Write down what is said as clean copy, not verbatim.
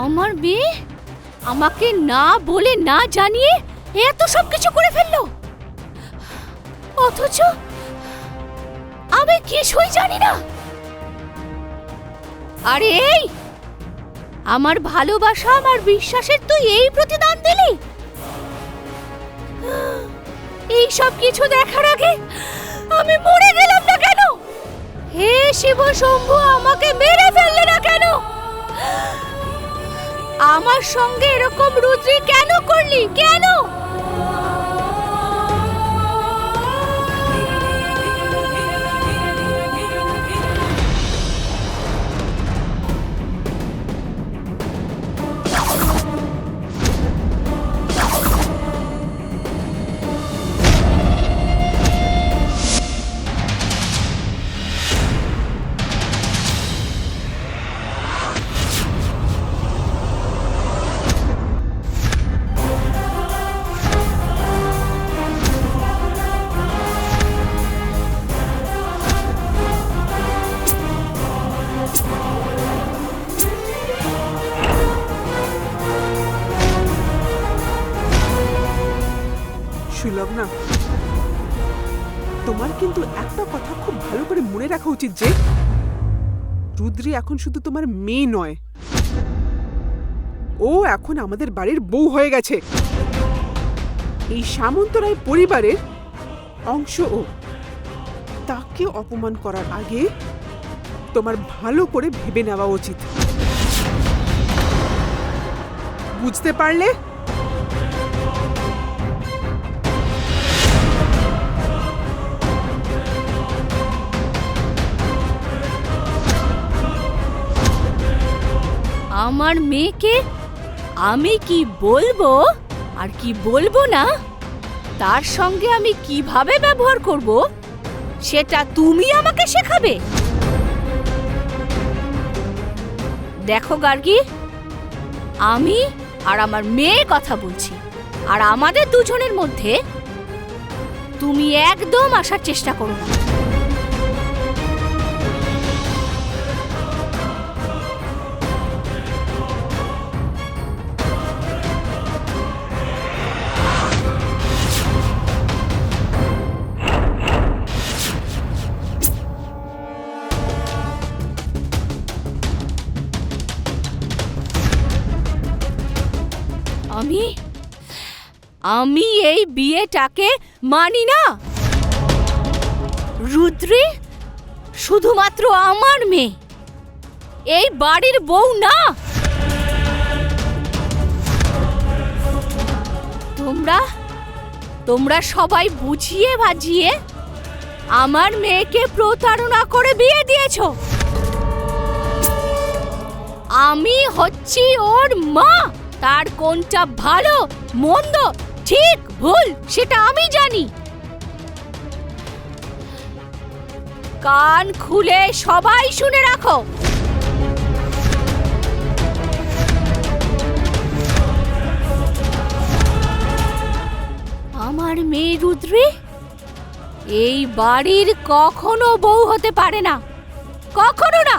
আমার মেয়ে আমাকে না বলে না জানিয়ে এত সব কিছু করে ফেললো, অথচ আমি কিছুই জানি না। আরে এই আমার ভালোবাসা আমার বিশ্বাসের তুই এই প্রতিদান দিলি? এই সব কিছু দেখার আগে আমি মরে গেলাম না কেন? হে শিব শম্ভু, আমাকে মেরে ফেললে না কেন? আমার সঙ্গে এরকম রুদ্রি কেন করলি? কেন? সুলগ্না, তোমার কিন্তু একটা কথা খুব ভালো করে মনে রাখা উচিত যে রুদ্রি এখন শুধু তোমার মেয়ে নয়, ও এখন আমাদের বাড়ির বউ হয়ে গেছে। এই সামন্তরায় পরিবারের অংশ ও। তাকে অপমান করার আগে তোমার ভালো করে ভেবে নেওয়া উচিত। বুঝতে পারলে? আমার মেয়েকে আমি কি বলবো আর কি বলবো না, তার সঙ্গে আমি কিভাবে ব্যবহার করব, সেটা তুমি আমাকে শেখাবে? দেখো গার্গী, আমি আর আমার মেয়ে কথা বলছি, আর আমাদের দুজনের মধ্যে তুমি একদম আসার চেষ্টা করো না। আমি এই বিয়েটাকে মানি না। রুদ্রি শুধুমাত্র আমার মেয়ে, এই বাড়ির বউ না। তোমরা সবাই বুঝিয়ে বাজিয়ে আমার মেয়েকে প্রতারণা করে বিয়ে দিয়েছো। আমি হচ্ছি ওর মা, তার কোনটা ভালো মন্দ ঠিক ভুল সেটা আমি জানি। কান খুলে সবাই শুনে রাখো, আমার মেয়ে রুদ্রি এই বাড়ির কখনো বউ হতে পারে না, কখনো না।